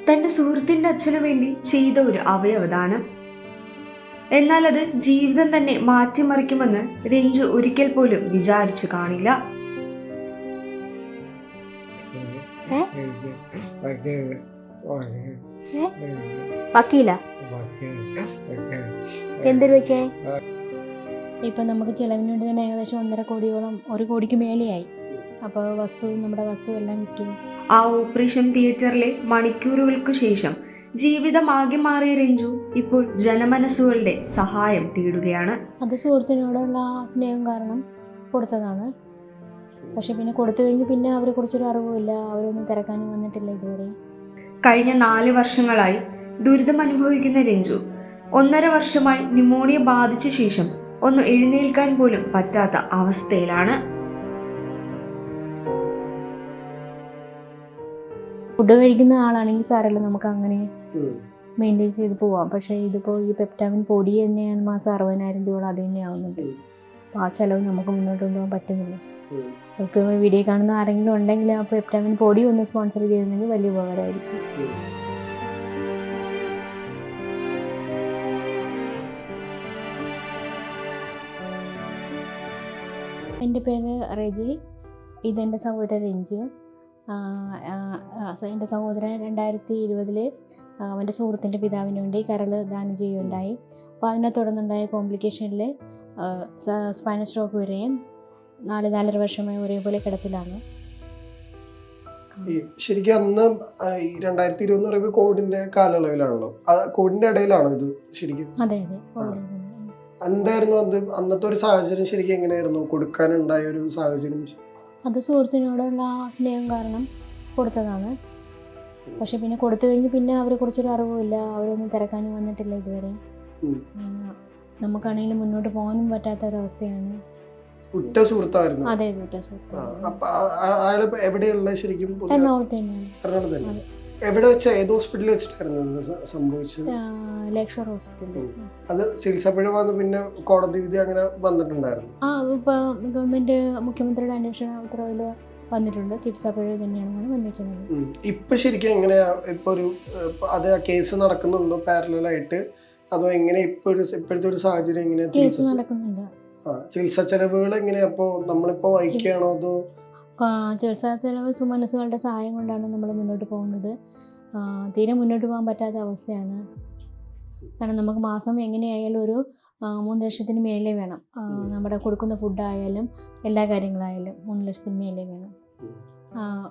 തൻ്റെ സുഹൃത്തിൻ്റെ അച്ഛനു വേണ്ടി ചെയ്ത ഒരു അവയവദാനം. എന്നാൽ അത് ജീവിതം തന്നെ മാറ്റിമറിക്കുമെന്ന് രഞ്ജു ഒരിക്കൽ പോലും വിചാരിച്ചു കാണില്ല. ഇപ്പം നമുക്ക് ചിലവിന് വേണ്ടി തന്നെ ഏകദേശം 1.5 കോടിയോളം 1 കോടിക്ക് മേലെയായി. അപ്പോൾ നമ്മുടെ വസ്തു എല്ലാം വിറ്റു. ആ ഓപ്പറേഷൻ തിയേറ്ററിലെ മണിക്കൂറുകൾക്കു ശേഷം ജീവിതമാകെ മാറിയ രഞ്ജു ഇപ്പോൾ ജനമനസ്സുകളുടെ സഹായം തേടുകയാണ്. അത് സുഹൃത്തിനോടുള്ള സ്നേഹം കാരണം കൊടുത്തതാണ്. പക്ഷെ പിന്നെ കൊടുത്തു കഴിഞ്ഞ് പിന്നെ അവരെ കുറിച്ചൊരു അറിവുമില്ല, അവരൊന്നും തിരക്കാനും വന്നിട്ടില്ല ഇതുവരെ. കഴിഞ്ഞ 4 വർഷങ്ങളായി ദുരിതം അനുഭവിക്കുന്ന രഞ്ജു 1.5 വർഷമായി ന്യൂമോണിയ ബാധിച്ച ശേഷം ഒന്ന് എഴുന്നേൽക്കാൻ പോലും പറ്റാത്ത അവസ്ഥയിലാണ്. ഫുഡ് കഴിക്കുന്ന ആളാണെങ്കിൽ സാരല്ല, നമുക്ക് അങ്ങനെ മെയിൻറ്റെയിൻ ചെയ്ത് പോവാം. പക്ഷേ ഇതിപ്പോൾ ഈ പെപ്റ്റാമിൻ പൊടി തന്നെയാണ് മാസം 60,000 രൂപ അത് തന്നെ ആവുന്നുണ്ട്. അപ്പോൾ ആ ചിലവ് നമുക്ക് മുന്നോട്ട് കൊണ്ടുപോകാൻ പറ്റുന്നില്ല. ഇപ്പോൾ വീഡിയോ കാണുന്ന ആരെങ്കിലും ഉണ്ടെങ്കിൽ ആ പെപ്റ്റാമിൻ പൊടി ഒന്ന് സ്പോൺസർ ചെയ്തിരുന്നെങ്കിൽ വലിയ ഉപകാരമായിരിക്കും. എൻ്റെ പേര് റെജി, ഇതെൻ്റെ സഹോദരൻ രഞ്ജു. എൻ്റെ സഹോദരൻ 2020 അവൻ്റെ സുഹൃത്തിൻ്റെ പിതാവിന് വേണ്ടി കരൾ ദാനം ചെയ്യുകയുണ്ടായി. അപ്പോൾ അതിനെ തുടർന്നുണ്ടായ കോംപ്ലിക്കേഷനിൽ സ്പൈനൽ സ്ട്രോക്ക് വരെയും 4-4.5 വർഷമായി ഒരേപോലെ കിടപ്പിലാണ്. ശരിക്കും അന്ന് 2020 എന്ന് പറയുമ്പോൾ കോവിഡിന്റെ കാലയളവിലാണല്ലോ, കോവിഡിന്റെ ഇടയിലാണോ ഇത് ശരിക്കും? അതെ. എന്തായിരുന്നു അന്നത്തെ ഒരു സാഹചര്യം? ശരിക്കും എങ്ങനെയായിരുന്നു കൊടുക്കാനുണ്ടായ ഒരു സാഹചര്യം? അത് സുഹൃത്തിനോടുള്ള സ്നേഹം കാരണം കൊടുത്തതാണ്. പക്ഷെ പിന്നെ കൊടുത്തു കഴിഞ്ഞ് പിന്നെ അവരെ കുറിച്ചൊരു അറിവുമില്ല, അവരൊന്നും തിരക്കാനും വന്നിട്ടില്ല ഇതുവരെ. നമുക്കാണെങ്കിലും മുന്നോട്ട് പോകാനും പറ്റാത്ത ഒരവസ്ഥയാണ്. ഉറ്റ സുഹൃത്തായിരുന്നു? അതെ, ഉറ്റ സുഹൃത്ത്. എവിടെയുള്ള ശരിക്കും? എറണാകുളത്ത് തന്നെയാണ്. എവിടെ വെച്ച, ഏത് ഹോസ്പിറ്റലിൽ വെച്ചിട്ടായിരുന്നു സംഭവിച്ചത്? ലേക്ഷോർ ഹോസ്പിറ്റലിൽ. അത് ചികിത്സപ്പഴ വന്ന് പിന്നെ കോടതി വിധി അങ്ങനെ വന്നിട്ടുണ്ടായിരുന്നു? ഇപ്പൊ ഗവൺമെന്റ് മുഖ്യമന്ത്രിയുടെ അന്വേഷണ ഉത്തരവിൽ വന്നിട്ടുണ്ട്, ചികിത്സാപ്പഴ തന്നെയാണെന്നാണ് വന്നിരിക്കുന്നത്. ഇപ്പൊ ശരിക്കും എങ്ങനെയാ ഇപ്പൊ അത് കേസ് നടക്കുന്നുണ്ടോ പാരലായിട്ട്, അതോ എങ്ങനെ ഇപ്പോഴത്തെ ഒരു സാഹചര്യം എങ്ങനെയാ? കേസ് നടക്കുന്നുണ്ട്. ചികിത്സാ ചെലവുകൾ എങ്ങനെയാ അപ്പോ നമ്മളിപ്പോ വഹിക്കുകയാണോ അതോ? ചികിത്സാ ചെലവ് സുമനസ്സുകളുടെ സഹായം കൊണ്ടാണ് നമ്മൾ മുന്നോട്ട് പോകുന്നത്. തീരെ മുന്നോട്ട് പോകാൻ പറ്റാത്ത അവസ്ഥയാണ്. കാരണം നമുക്ക് മാസം എങ്ങനെയായാലും ഒരു 3 ലക്ഷത്തിന് മേലെ വേണം. നമ്മുടെ കൊടുക്കുന്ന ഫുഡായാലും എല്ലാ കാര്യങ്ങളായാലും 3 ലക്ഷത്തിന് മേലെ വേണം.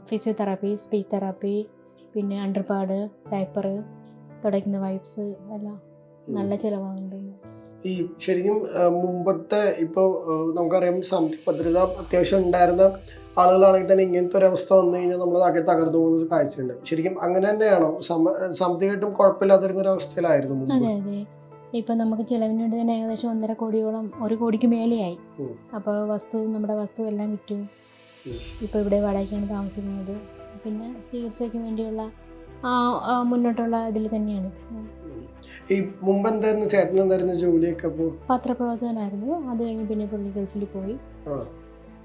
ഫിസിയോതെറാപ്പി, സ്പീച്ച് തെറാപ്പി, പിന്നെ അണ്ടർപാഡ്, ഡയപ്പർ, തുടയ്ക്കുന്ന വൈപ്സ് എല്ലാം നല്ല ചിലവാകുന്നുണ്ട്. ഈ ശരിക്കും മുമ്പത്തെ ഇപ്പോൾ നമുക്കറിയാം സാമ്പത്തിക ഭദ്രത അത്യാവശ്യം ഉണ്ടായിരുന്ന ആളുകളാണെങ്കിൽ തന്നെ ഇങ്ങനത്തെ ഒരു അവസ്ഥ വന്നു കഴിഞ്ഞാൽ നമ്മളതാകെ തകർന്നു പോകുന്ന കാഴ്ചയുണ്ട്. ശരിക്കും അങ്ങനെ തന്നെയാണോ? സാമ്പത്തികമായിട്ടും കുഴപ്പമില്ലാതിരുന്നൊരവസ്ഥയിലായിരുന്നു? അതെ. ഇപ്പം നമുക്ക് ചിലവിന് വേണ്ടി തന്നെ ഏകദേശം 1.5 കോടിയോളം 1 കോടിക്ക് മേലെയായി. അപ്പോൾ നമ്മുടെ വസ്തു എല്ലാം വിറ്റു. ഇപ്പോൾ ഇവിടെ വാടകയ്ക്കാണ് താമസിക്കുന്നത്. പിന്നെ ചികിത്സയ്ക്ക് വേണ്ടിയുള്ള മുന്നോട്ടുള്ള ഇതിൽ തന്നെയാണ്. ഈ മുമ്പ് എന്തായിരുന്നു ചേട്ടൻ എന്തായിരുന്നു ജോലിയൊക്കെ? പത്രപ്രവർത്തകനായിരുന്നു. അത് കഴിഞ്ഞ് പിന്നെ പുള്ളി ഗൾഫിൽ പോയി.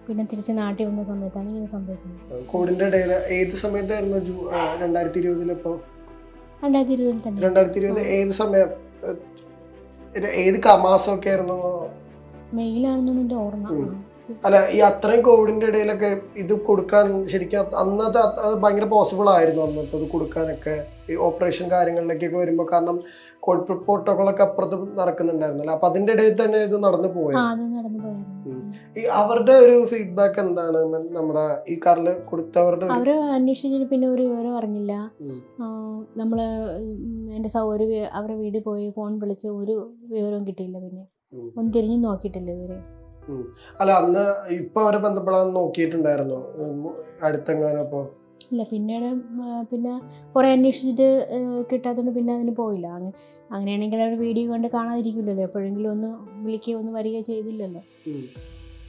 പിന്നെ തിരിച്ച് നാട്ടിൽ വന്ന സമയത്താണ് ഇങ്ങനെ സംഭവിക്കുന്നത്. കോവിഡിന്റെ ഇടയിൽ ഏത് സമയത്തായിരുന്നു? 2020 തന്നെ. 2020 ഏത് സമയം, ഏത് മാസമൊക്കെ ആയിരുന്നു? മെയിലാണെന്നാണ് എൻ്റെ ഓർമ്മ. അല്ല, ഈ അത്രയും കോവിഡിന്റെ ഇടയിലൊക്കെ ഇത് കൊടുക്കാൻ ശരിക്കും അന്നത്തെ അത് ഭയങ്കര പോസിബിൾ ആയിരുന്നു അന്നത്തെ അത് കൊടുക്കാനൊക്കെ, ഈ ഓപ്പറേഷൻ കാര്യങ്ങളിലേക്കൊക്കെ വരുമ്പോൾ? കാരണം കോവിഡ് പ്രോട്ടോകോളൊക്കെ അപ്പുറത്ത് നടക്കുന്നുണ്ടായിരുന്നല്ലോ, അപ്പൊ അതിന്റെ ഇടയിൽ തന്നെ ഇത് നടന്നു പോയത്. ഈ അവരുടെ ഒരു ഫീഡ്ബാക്ക് എന്താണ്? നമ്മുടെ ഈ കാറിൽ കൊടുത്തവരുടെ അവര് അന്വേഷിച്ചിട്ട് പിന്നെ ഒരു വിവരം അറിഞ്ഞില്ല. നമ്മള് എൻ്റെ സൗകര്യം അവരുടെ വീട്ടിൽ പോയി ഫോൺ വിളിച്ച് ഒരു വിവരവും കിട്ടിയില്ല. പിന്നെ ഒന്നും തിരിഞ്ഞു നോക്കിയിട്ടില്ല ഇതുവരെ. അല്ല, അന്ന് ഇപ്പൊ അവരെ ബന്ധപ്പെടാൻ നോക്കിയിട്ടുണ്ടായിരുന്നോ അടുത്തെങ്ങാനപ്പോ? ഇല്ല, പിന്നെ കുറേ അന്വേഷിച്ചിട്ട് കിട്ടാത്തതുകൊണ്ട് പിന്നെ അതിന് പോയില്ല. അങ്ങനെയാണെങ്കിൽ അവർ വീഡിയോ കണ്ട് കാണാതിരിക്കില്ലല്ലോ, എപ്പോഴെങ്കിലും ഒന്ന് വിളിക്കുകയോ ഒന്ന് വരികയോ ചെയ്തില്ലല്ലോ.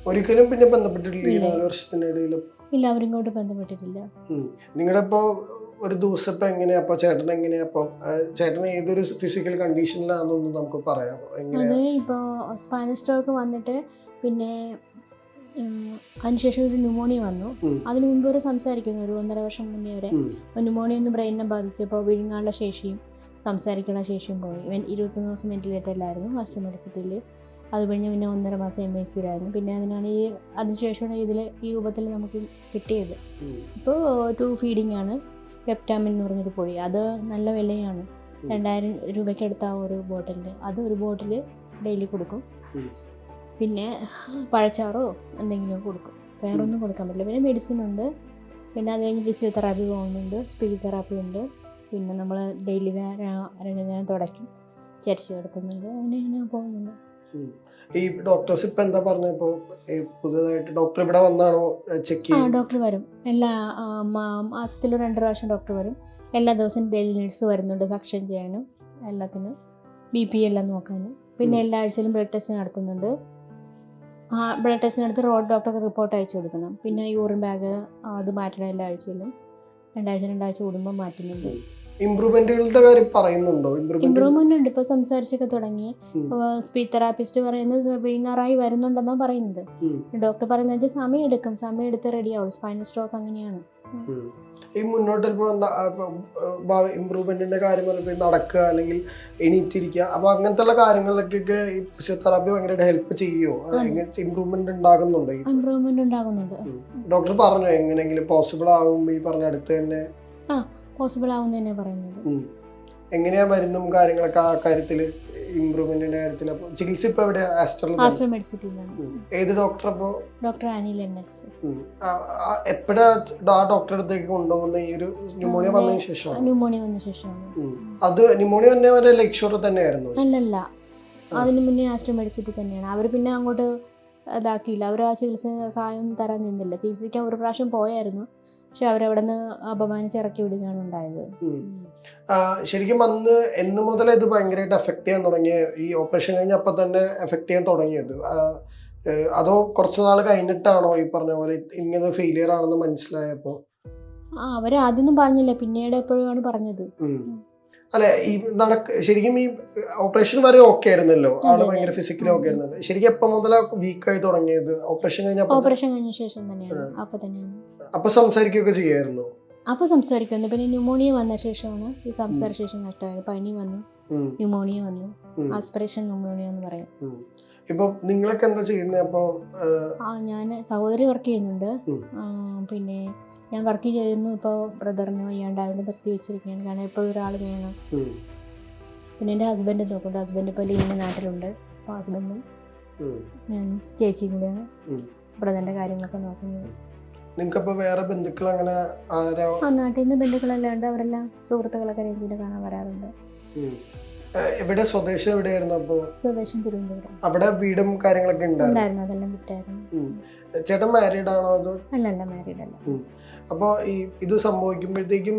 ഒരിക്കലും പിന്നെ ബന്ധപ്പെട്ടിട്ടില്ല 4 വർഷത്തിനിടയിൽ? ഇല്ല, അവരിങ്ങോട്ട് ബന്ധപ്പെട്ടിട്ടില്ല. നിങ്ങളുടെ ഇപ്പോൾ ഒരു ദിവസം ഇപ്പം എങ്ങനെയാ? അപ്പോൾ ചേട്ടൻ എങ്ങനെയാ? അപ്പോൾ ചേട്ടൻ ഏതൊരു ഫിസിക്കൽ കണ്ടീഷനിലാണെന്നൊന്നും നമുക്ക് പറയാമോ? അത് ഇപ്പോൾ സ്പൈനൽ സ്ട്രോക്ക് വന്നിട്ട് പിന്നെ അതിനുശേഷം ഒരു ന്യൂമോണിയ വന്നു. ഉം. അതിനു മുമ്പ് ഒരു സംസാരിക്കുന്നു, ഒരു 1.5 വർഷം മുന്നേ വരെ ഉം. ന്യൂമോണിയ ഒന്ന് ബ്രെയിനിനെ ബാധിച്ചപ്പോൾ വിഴുങ്ങാനുള്ള ശേഷിയും സംസാരിക്കാനുള്ള ശേഷിയും പോയി. 21 ദിവസം വെന്റിലേറ്ററിലായിരുന്നു ഫസ്റ്റ് മെഡിസിറ്റിയിൽ. അത് കഴിഞ്ഞ് പിന്നെ 1.5 മാസം MICയിലായിരുന്നു. പിന്നെ അതിനുശേഷമാണ് ഈ രൂപത്തിൽ നമുക്ക് കിട്ടിയത്. ഇപ്പോൾ 2 ഫീഡിങ് ആണ്. പെപ്റ്റാമിൻ എന്ന് പറഞ്ഞൊരു പൊടി, അത് നല്ല വിലയാണ്. 2000 രൂപയ്ക്ക് എടുത്ത ഒരു ബോട്ടിലിന്, അത് ഒരു ബോട്ടിൽ ഡെയിലി കൊടുക്കും. പിന്നെ പഴച്ചാറോ എന്തെങ്കിലും കൊടുക്കും, വേറെ ഒന്നും കൊടുക്കാൻ പറ്റില്ല. പിന്നെ മെഡിസിൻ ഉണ്ട്. പിന്നെ അത് കഴിഞ്ഞ് ഫിസിയോതെറാപ്പി പോകുന്നുണ്ട്, സ്പീച്ച് തെറാപ്പി ഉണ്ട്. പിന്നെ നമ്മൾ ഡെയിലി 2 നേരം തുടയ്ക്കും, ചരിച്ച് കിടത്തുന്നുണ്ട്, അങ്ങനെ പോകുന്നുണ്ട്. ഈ ഡോക്ടേഴ്സ് ഇപ്പം എന്താ പറഞ്ഞപ്പോൾ പുതുതായിട്ട് ഡോക്ടർ ഇവിടെ വന്നാണോ ചെക്ക് ചെയ്യാൻ? ഡോക്ടർ വരും. എല്ലാ മാസത്തിൽ 2 പ്രാവശ്യം ഡോക്ടർ വരും. എല്ലാ ദിവസവും ഡെയിലി നേഴ്സ് വരുന്നുണ്ട് സക്ഷൻ ചെയ്യാനും എല്ലാത്തിനും, BP എല്ലാം നോക്കാനും. പിന്നെ എല്ലാ ആഴ്ചയിലും ബ്ലഡ് ടെസ്റ്റ് നടത്തുന്നുണ്ട്. ബ്ലഡ് ടെസ്റ്റിനടുത്ത് ഡോക്ടർക്ക് റിപ്പോർട്ട് അയച്ചു കൊടുക്കണം. പിന്നെ യൂറിൻ ബാഗ് അത് മാറ്റണം എല്ലാ ആഴ്ചയിലും. 2 ആഴ്ച കൂടുമ്പോൾ മാറ്റുന്നുണ്ട്. ഇംപ്രൂവ്മെന്റുകളുടെ കാര്യം പറയുന്നുണ്ടോ? ഇമ്പ്രൂവ്മെന്റ് ഉണ്ട്. ഇപ്പോൾ സംസാരിച്ചൊക്കെ തുടങ്ങി. സ്പീച്ച് തെറാപ്പിസ്റ്റ് പറയുന്നത് വിഴുങ്ങാറായി വരുന്നുണ്ടെന്നാണ് പറയുന്നത്. ഡോക്ടർ പറയുന്നത് സമയം എടുത്ത് റെഡിയാവും. സ്പൈനൽ സ്ട്രോക്ക് അങ്ങനെയാണ്. ഈ മുന്നോട്ട് ഇമ്പ്രൂവ്മെന്റിന്റെ കാര്യം പറയുമ്പോൾ നടക്കുക അല്ലെങ്കിൽ എണീറ്റിരിക്കുക, അപ്പൊ അങ്ങനത്തെ കാര്യങ്ങളിലൊക്കെ ഈ ഫിസിയോതെറാപ്പി ഭയങ്കരമായിട്ട് ഹെൽപ്പ് ചെയ്യുമോ? ഇമ്പ്രൂവ്മെന്റ് ഉണ്ടാകുന്നുണ്ടോ? ഇമ്പ്രൂവ്മെന്റ് ഉണ്ടാകുന്നുണ്ട്. ഡോക്ടർ പറഞ്ഞോ എങ്ങനെയെങ്കിലും പോസിബിൾ ആവും ഈ പറഞ്ഞ അടുത്ത് തന്നെ? പോസിബിൾ ആവും തന്നെ പറയുന്നത്. എങ്ങനെയാ മരുന്നും കാര്യങ്ങളൊക്കെ ആ കാര്യത്തില്, ഇമ്പ്രൂവ്മെന്റിന്റെ കാര്യത്തിൽ? അപ്പൊ ചികിത്സ ഇപ്പൊ എവിടെ? ആസ്റ്റർ മെഡിസിറ്റിയിലാണ്. ഏത് ഡോക്ടർ? അപ്പോ ഡോക്ടർ അനിൽ NX. എപ്പോഴാ ആ ഡോക്ടറെ അടുത്തേക്ക് കൊണ്ടുപോകുന്ന? ഈ ഒരു ന്യൂമോണിയ വന്നതിന് ശേഷം? ന്യൂമോണിയ വന്ന ശേഷമാണ്. അത് ന്യൂമോണിയ വന്ന വരെ ലക്ഷൂർ തന്നെയായിരുന്നു? അല്ലല്ല, അതിന് മുന്നേ ആസ്റ്റർ മെഡിസിറ്റി തന്നെയാണ്. അവർ പിന്നെ അങ്ങോട്ട് ഇതാക്കിയില്ല. അവർ ആ ചികിത്സ സഹായമൊന്നും തരാൻ നിന്നില്ല. ചികിത്സിക്കാൻ ഒരു പ്രാവശ്യം പോയായിരുന്നു, പക്ഷെ അവരവിടെ നിന്ന് അപമാനിച്ച് ഇറക്കി വിടുകയാണ് ഉണ്ടായത്. ശരിക്കും അന്ന് എന്ന് മുതൽ ഇത് ഭയങ്കരമായിട്ട് എഫക്ട് ചെയ്യാൻ തുടങ്ങിയ, ഈ ഓപ്പറേഷൻ കഴിഞ്ഞപ്പോൾ തന്നെ എഫക്ട് ചെയ്യാൻ തുടങ്ങിയത്? അതോ കുറച്ച് നാൾ കഴിഞ്ഞിട്ടാണോ ഈ പറഞ്ഞ പോലെ ഇങ്ങനെ ഫെയിലിയർ ആണെന്ന് മനസ്സിലായപ്പോൾ? അവർ ആദ്യമൊന്നും പറഞ്ഞില്ല, പിന്നീട് എപ്പോഴുമാണ് പറഞ്ഞത്. അല്ലെ, ഈ ശരിക്കും ഈ ഓപ്പറേഷൻ വരെ ഓക്കെ ആയിരുന്നല്ലോ, ആള് ഭയങ്കര ഫിസിക്കലി ഓക്കെ ആയിരുന്നല്ലോ. ശരിക്കും എപ്പോ മുതലാ വീക്കായി തുടങ്ങിയത്? ഓപ്പറേഷൻ കഴിഞ്ഞ ശേഷം തന്നെയാണ്. അപ്പൊ സംസാരിക്കുകയൊക്കെ ചെയ്യായിരുന്നു? അപ്പൊ സംസാരിക്കുന്നു. പിന്നെ ന്യൂമോണിയ വന്ന ശേഷമാണ് ഈ സംസാരശേഷി നഷ്ടമായത്. പനി വന്നു, ന്യൂമോണിയ വന്നു, ആസ്പിറേഷൻ ന്യൂമോണിയ എന്ന് പറയും. ഇപ്പൊ നിങ്ങളൊക്കെ എന്താ ചെയ്യുന്നത് അപ്പൊ? ഞാൻ സഹോദരി വർക്ക് ചെയ്യുന്നുണ്ട്. പിന്നെ ഞാൻ വർക്ക് ചെയ്യുന്നു. ഇപ്പോൾ ബ്രദറിന് വയ്യാണ്ടായതുകൊണ്ട് നിർത്തി വെച്ചിരിക്കുകയാണ്, കാരണം എപ്പോഴും ഒരാൾ വേണം. പിന്നെ എൻ്റെ ഹസ്ബൻഡ് നോക്കുന്നുണ്ട്. ഹസ്ബൻഡ് ഇപ്പോൾ ലീവിന് നാട്ടിലുണ്ട്. അപ്പോൾ ഹസ്ബൻഡും ഞാൻ ചേച്ചിയും കൂടെയാണ് ബ്രദറിൻ്റെ കാര്യങ്ങളൊക്കെ നോക്കുന്നത്. നിങ്ങൾക്കപ്പോൾ വേറെ ബന്ധുക്കൾ അങ്ങനെ നാട്ടിൽ നിന്ന് ബന്ധുക്കളെല്ലാം ഉണ്ട്. അവരെല്ലാം സുഹൃത്തുക്കളൊക്കെ രഞ്ജുവിനെ കാണാൻ വരാറുണ്ട്. എവിടെ സ്വദേശം എവിടെയായിരുന്നു? അപ്പോ സ്വദേശം തിരുവനന്തപുരം. അവിടെ വീടും കാര്യങ്ങളൊക്കെ ഉണ്ടായിരുന്നു? അതെല്ലാം വിട്ടായിരുന്നു. ചേട്ടൻ മാരീഡ് ആണോ? അതോ? അല്ലല്ല, മാരീഡ് അല്ല. അപ്പോൾ ഇത് സംഭവിക്കുമ്പോഴത്തേക്കും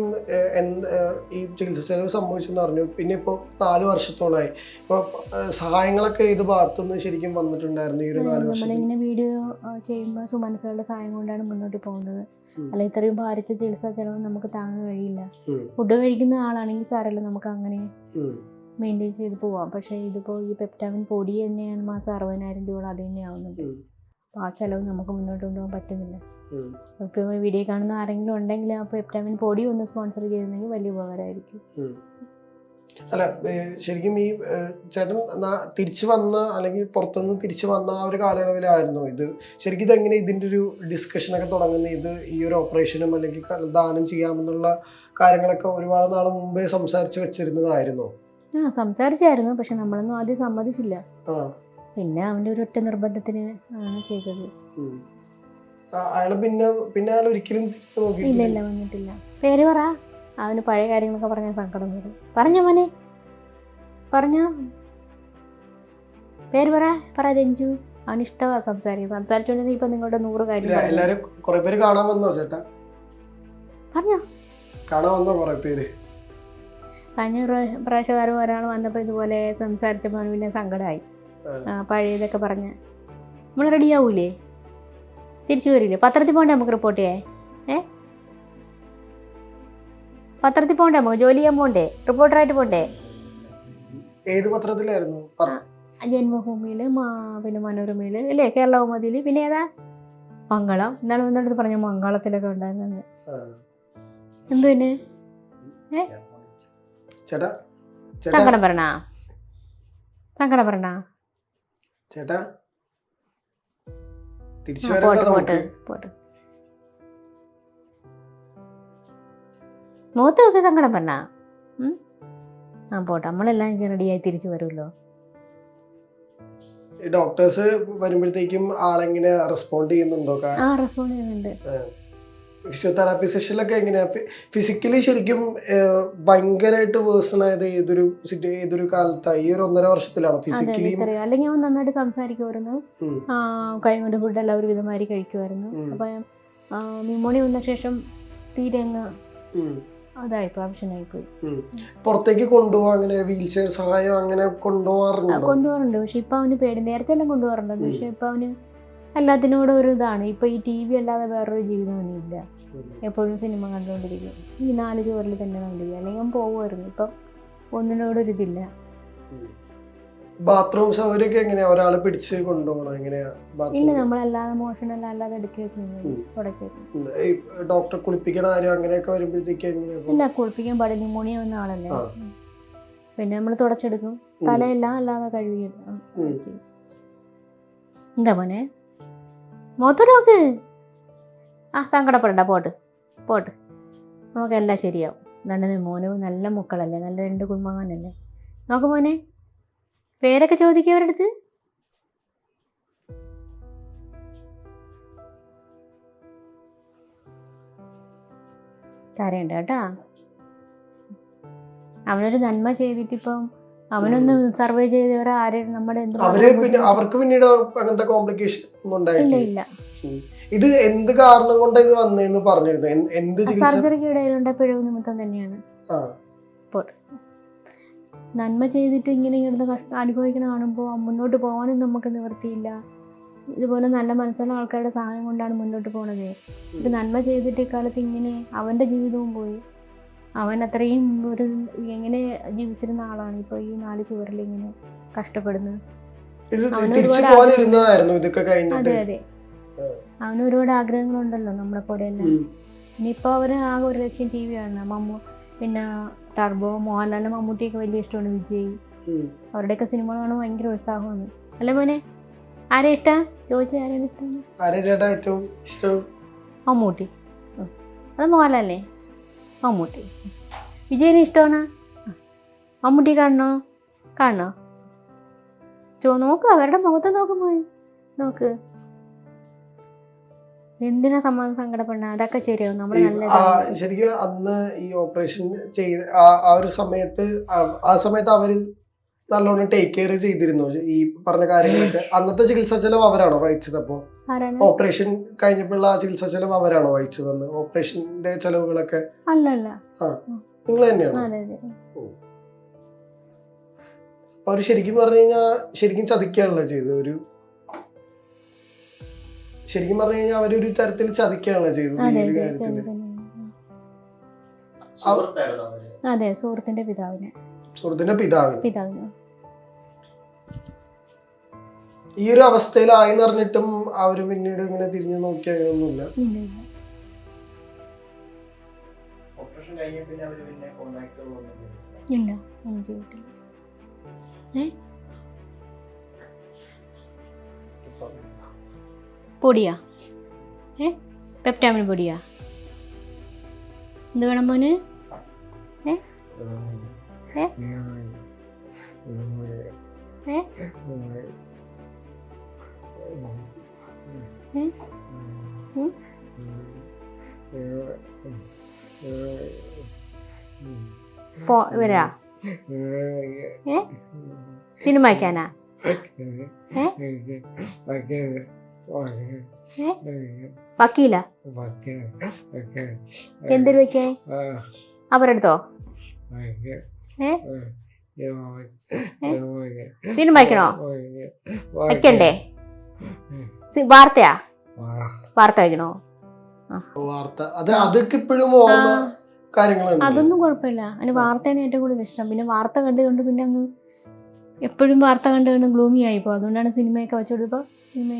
ഈ ചികിത്സ ചെലവ് സംഭവിച്ചെന്ന് പറഞ്ഞു. പിന്നെ ഇപ്പോൾ 4 വർഷത്തോളമായി. ഇപ്പോൾ സഹായങ്ങളൊക്കെ ഏത് ഭാഗത്തുനിന്ന് ശരിക്കും വന്നിട്ടുണ്ടായിരുന്നു ഈ ഒരു 4 വർഷം? നമ്മളിങ്ങനെ വീഡിയോ ചെയ്യുമ്പോൾ സുമനസുകളുടെ സഹായം കൊണ്ടാണ് മുന്നോട്ട് പോകുന്നത്. അല്ല, ഇത്രയും ഭാരിച്ച ചികിത്സാ ചെലവ് നമുക്ക് താങ്ങാൻ കഴിയില്ല. ഫുഡ് കഴിക്കുന്ന ആളാണെങ്കിൽ സാരല്ല, നമുക്ക് അങ്ങനെ മെയിൻറ്റെയിൻ ചെയ്ത് പോവാം. പക്ഷേ ഇതിപ്പോൾ ഈ പെപ്റ്റാമിൻ പൊടി തന്നെയാണ് മാസം 60,000 രൂപ അത് തന്നെ ആവുന്നുണ്ട്. അപ്പോൾ ആ ചിലവ് നമുക്ക് മുന്നോട്ട് കൊണ്ടുപോകാൻ പറ്റുന്നില്ല. ഇപ്പോൾ വീഡിയോ കാണുന്ന ആരെങ്കിലും ഉണ്ടെങ്കിൽ ആ പെപ്റ്റാമിൻ പൊടി ഒന്ന് സ്പോൺസർ ചെയ്തിരുന്നെങ്കിൽ വലിയ ഉപകാരമായിരിക്കും. അല്ല, ശരിക്കും ഈ ചേട്ടൻ തിരിച്ചു വന്ന അല്ലെങ്കിൽ പുറത്തുനിന്ന് തിരിച്ചു വന്ന ആ ഒരു കാലയളവിലായിരുന്നു ഇത് ശരിക്കും ഇതെങ്ങനെ ഇതിൻ്റെ ഒരു ഡിസ്കഷനൊക്കെ തുടങ്ങുന്നത്? ഇത് ഈ ഒരു ഓപ്പറേഷനും അല്ലെങ്കിൽ ദാനം ചെയ്യാമെന്നുള്ള കാര്യങ്ങളൊക്കെ ഒരുപാട് നാൾ മുമ്പേ സംസാരിച്ച് വെച്ചിരുന്നതായിരുന്നോ? സംസാരിച്ചായിരുന്നു, പക്ഷെ നമ്മളൊന്നും ആദ്യം സമ്മതിച്ചില്ല. പിന്നെ അവൻ്റെ ഒരു ഒറ്റ നിർബന്ധത്തിന് ആണ് ചെയ്തത്. അയാള് പിന്നെ അയാൾ ഒരിക്കലും ഇല്ല വന്നിട്ടില്ല. പേര് പറ. അവന് പഴയ കാര്യങ്ങളൊക്കെ പറഞ്ഞാൽ സങ്കടം വരും. പറഞ്ഞോ മോനെ, പറഞ്ഞോ, പേര് പറ രഞ്ജു. അവന് ഇഷ്ടമാണ് സംസാരിച്ചോണ്ടെങ്കിൽ ഇപ്പൊ നിങ്ങളുടെ 100 കാര്യം. എല്ലാരും കുറെ പേര് കാണാൻ വന്നോ ചേട്ടാ? പറഞ്ഞോ, കാണാൻ വന്നോ കുറെ പേര്? കഴിഞ്ഞ പ്രാവശ്യം ഒരാൾ വന്നപ്പോൾ ഇതുപോലെ സംസാരിച്ചപ്പോൾ പിന്നെ സങ്കടമായി. പഴയതൊക്കെ പറഞ്ഞ് നമ്മൾ റെഡിയാവൂലേ? തിരിച്ചു വരില്ലേ? പത്രത്തിൽ പോകണ്ടേ നമുക്ക് റിപ്പോർട്ട് ചെയ്യാൻ? പത്രത്തിൽ പോകണ്ടേ? നമുക്ക് ജോലി ചെയ്യാൻ പോകണ്ടേ? റിപ്പോർട്ടറായിട്ട് പോകണ്ടേ? ഏത് പത്രത്തിലായിരുന്നു? ജന്മഭൂമിയിൽ, പിന്നെ മനോരമയിൽ അല്ലേ, കേരള കൗമുദിയിൽ, പിന്നെ ഏതാ മംഗളം എന്താണ് വന്നിടത്ത് പറഞ്ഞ മംഗളത്തിലൊക്കെ ഉണ്ടായിരുന്നത്. ആ. എന്തു പിന്നെ ചേട്ടാ ചേട്ടാ സങ്കടം പറഞ്ഞ സങ്കടം പറഞ്ഞ ചേട്ടാ തിരിച്ചു പോട്ട് വരണ്ട പോട്ട് നമുക്ക്. പോട്ട് മുഖത്ത് നോക്കി സങ്കടം പറഞ്ഞ പോട്ടെ, നമ്മളെല്ലാം റെഡിയായി തിരിച്ചു വരുമല്ലോ. ഡോക്ടേഴ്സ് വരുമ്പോഴത്തേക്കും ആളെങ്ങനെ റെസ്പോണ്ട് ചെയ്യുന്നുണ്ടോ? റെസ്പോണ്ട് ചെയ്യുന്നുണ്ട്. ഫിസിയോതെറാപ്പി സെഷനിലൊക്കെ എങ്ങനെയാ ഫിസിക്കലി ശരിക്കും ഭയങ്കരമായിട്ട് വേഴ്സൺ ആയത് ഏതൊരു കാലത്തായി? ഈ ഒരു 1.5 വർഷത്തിലാണോ ഫിസിക്കലി? അല്ലെങ്കിൽ അവൻ നന്നായിട്ട് സംസാരിക്കുമായിരുന്നു, കൈ കൊണ്ട് ഫുഡ് എല്ലാം ഒരു വിധമാതിരി കഴിക്കുമായിരുന്നു. അപ്പൊ ന്യൂമോണിയ വന്ന ശേഷം തീരെ അങ്ങ് അതായിപ്പോയി, ഓപ്ഷനായിപ്പോയി. പുറത്തേക്ക് കൊണ്ടുപോകാൻ അങ്ങനെ വീൽ ചെയർ സഹായം അങ്ങനെ കൊണ്ടുപോകാറുണ്ട്. പക്ഷെ ഇപ്പൊ അവന് പേടി. നേരത്തെ എല്ലാം കൊണ്ടുപോകാറുണ്ട്, പക്ഷെ ഇപ്പൊ അവന് എല്ലാത്തിനോടും ഒരു ഇതാണ്. ഇപ്പൊ ഈ TV അല്ലാതെ വേറൊരു ജീവിതം അവനില്ല. എപ്പോഴും സിനിമ കണ്ടുകൊണ്ടിരിക്കും, ഈ 4 ചുവരിൽ തന്നെ കണ്ടിരിക്കും. അല്ലെങ്കിൽ അവൻ പോകുമായിരുന്നു. ഇപ്പൊ ഒന്നിനോടൊരിതില്ല. ബാത്റൂം സൗകര്യമൊക്കെ എങ്ങനെയാ? ഒരാളെ പിടിച്ച് കൊണ്ടുപോകണം എങ്ങനെയാ? ഇല്ല, നമ്മളല്ലാതെ മോഷണല്ല, അല്ലാതെ എടുക്കുക ചെയ്യുന്നത്. ഡോക്ടറെ കുളിപ്പിക്കണ കാര്യം അങ്ങനെയൊക്കെ വരുമ്പോഴത്തേക്ക് ഇല്ല, കുളിപ്പിക്കാൻ പാടില്ല, ന്യൂമോണിയ വന്ന ആളല്ലേ. പിന്നെ നമ്മൾ തുടച്ചെടുക്കും, തലയെല്ലാം അല്ലാതെ കഴുകിയെടുക്കും. എന്താ മോനെ മുഖത്തോട് നോക്ക്. സങ്കടപ്പെടണ്ട, പോട്ട് പോട്ട്, നമുക്കെല്ലാം ശരിയാവും. നല്ല മോനും നല്ല മക്കളല്ലേ, നല്ല 2 കുടുംബങ്ങളല്ലേ. നോക്ക് മോനെ, പേരൊക്കെ ചോദിക്കുക അവരടുത്ത്. കരയണ്ട കേട്ടാ. അവനൊരു നന്മ ചെയ്തിട്ടിപ്പം അവനൊന്ന് സർവേ ചെയ്തവരെ ആരും നമ്മുടെ അവർക്ക് പിന്നീട് അങ്ങനത്തെ കോംപ്ലിക്കേഷൻ ഒന്നും ഉണ്ടായിട്ടില്ല. ഇല്ല. ഇത് എന്ത് കാരണം കൊണ്ട് ഇത് വന്നേന്ന് പറഞ്ഞിരുന്നു? എന്ത് സർജറിക്ക് ഇടയിലുണ്ട പിഴവ് നിമിത്തം തന്നെയാണ്. നന്മ ചെയ്തിട്ട് ഇങ്ങനെ ഇടുന്ന കഷ്ടം അനുഭവിക്കണ കാണുമ്പോൾ മുന്നോട്ട് പോകാനും നമുക്ക് നിവൃത്തിയില്ല. ഇതുപോലെ നല്ല മനസ്സുള്ള ആൾക്കാരുടെ സഹായം കൊണ്ടാണ് മുന്നോട്ട് പോണത്. ഒരു നന്മ ചെയ്തിട്ട് ഇക്കാലത്ത് ഇങ്ങനെ അവൻ്റെ ജീവിതവും പോയി. അവൻ അത്രയും ഒരു എങ്ങനെ ജീവിച്ചിരുന്ന ആളാണ് ഇപ്പോൾ ഈ 4 ചുവരിൽ ഇങ്ങനെ കഷ്ടപ്പെടുന്നത്. അതെ അതെ, അവന് ഒരുപാട് ആഗ്രഹങ്ങളുണ്ടല്ലോ നമ്മളെ പോലെയല്ല. ഇനിയിപ്പോൾ അവന് ആകെ ഒരു ലക്ഷ്യം TV കാണണം. പിന്നെ ടർബോ, മോഹൻലാലിന്, മമ്മൂട്ടിയൊക്കെ വലിയ ഇഷ്ടമാണ്. വിജയ്, അവരുടെയൊക്കെ സിനിമകൾ കാണുമ്പോൾ ഭയങ്കര ഉത്സാഹമാണ്. അല്ലേ മോനെ? ആരെ ഇഷ്ടം ചോദിച്ചാൽ ആരെയാണ് ഇഷ്ടം? മമ്മൂട്ടി. അത് മോഹൻലാലേ? മമ്മൂട്ടി. വിജയിന് ഇഷ്ടമാണ്. മമ്മൂട്ടി കാണണോ? നോക്ക്, അവരുടെ മുഖത്ത് നോക്കുമ്പോൾ നോക്ക്. എന്തിനാ സങ്കടപ്പെടണ? അതൊക്കെ ശരിയാവും. നമ്മൾ നല്ല ശരിക്കും അന്ന് ഈ ഓപ്പറേഷൻ ചെയ്ത് ആ സമയത്ത് അവര് നല്ലോണം ടേക്ക് കെയർ ചെയ്തിരുന്നു ഈ പറഞ്ഞ കാര്യങ്ങളൊക്കെ? അന്നത്തെ ചികിത്സാ ചെലവ് അവരാണോ വഹിച്ചത്? അപ്പോ ഓപ്പറേഷൻ കഴിഞ്ഞപ്പോഴുള്ള ചികിത്സാ ചെലവ് അവരാണോ വഹിച്ചത്? അന്ന് ഓപ്പറേഷന്റെ ചെലവുകളൊക്കെ അല്ലല്ല, നിങ്ങൾ തന്നെയാണോ? അവര് ശരിക്കും പറഞ്ഞു കഴിഞ്ഞാൽ ശരിക്കും ചതിക്കുകയാണല്ലോ ചെയ്തത്. ശരിക്കും പറഞ്ഞു കഴിഞ്ഞാൽ അവരൊരു തരത്തിൽ ചതിക്കുകയാണല്ലോ ചെയ്തത് ഈ ഒരു കാര്യത്തില്. അതെ, സുഹൃത്തിന്റെ പിതാവിന്. ഈ ഒരു അവസ്ഥയിലായി അറിഞ്ഞിട്ടും അവര് പിന്നീട് ഇങ്ങനെ തിരിഞ്ഞു നോക്കിയൊന്നുമില്ല. ഇല്ല, ഒന്നും ചെയ്തിട്ടില്ല. പൊടിയാ? പെപ്റ്റാമിൻ പൊടിയാ? എന്ത് വേണം മോന്? വരാ സിനിമ വയ്ക്കാനാ? വക്കീല? എന്തൊരു വയ്ക്കേ? അവരെടുത്തോ? സിനിമ വയ്ക്കണോ? വയ്ക്കണ്ടേ? വാർത്തയാ? വാർത്ത വയ്ക്കണോ? അതൊന്നും കുഴപ്പമില്ല. അതിന് വാർത്തയാണ് ഏറ്റവും കൂടുതൽ ഇഷ്ടം. പിന്നെ വാർത്ത കണ്ടുകൊണ്ട് പിന്നെ അങ്ങ് എപ്പോഴും വാർത്ത കണ്ടുകൊണ്ട് ഗ്ലൂമി ആയിപ്പോ. അതുകൊണ്ടാണ് സിനിമയൊക്കെ വെച്ചുകൊടുത്തപ്പോൾ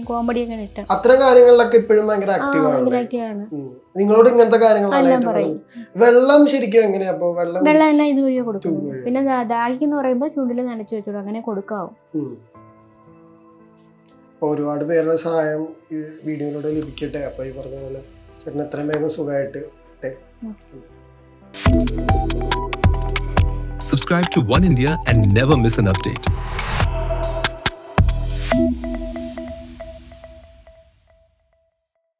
കോമഡിയൊക്കെയാണ് ഇഷ്ടം. അത്തരം കാര്യങ്ങളിലൊക്കെ ഇപ്പോഴും ഭയങ്കര ആക്റ്റീവ് ആണ്. ഭയങ്കര ആക്റ്റീവാണ്. നിങ്ങളോട് ഇങ്ങനത്തെ കാര്യങ്ങളാണ് എല്ലാം ഏറ്റവും പറയും. കൂടുതൽ. വെള്ളം ശരിക്കും എങ്ങനെയാ അപ്പൊ വെള്ളം വെള്ളം എല്ലാം ഇതുവഴിയെ കൊടുക്കും. ഇതുവഴി. പിന്നെ ദാഹിക്കെന്ന് പറയുമ്പോൾ ചുണ്ടിൽ നനച്ചു വെച്ചോളൂ, അങ്ങനെ കൊടുക്കാവും. ഒരുപാട് പേരുടെ സഹായം ഈ വീഡിയോയിലൂടെ ലഭിക്കട്ടെ. അപ്പൊ ഈ പറഞ്ഞ പോലെ ചേട്ടൻ എത്രയും വേഗം സുഖമായിട്ട്. Subscribe to One India and never miss an update.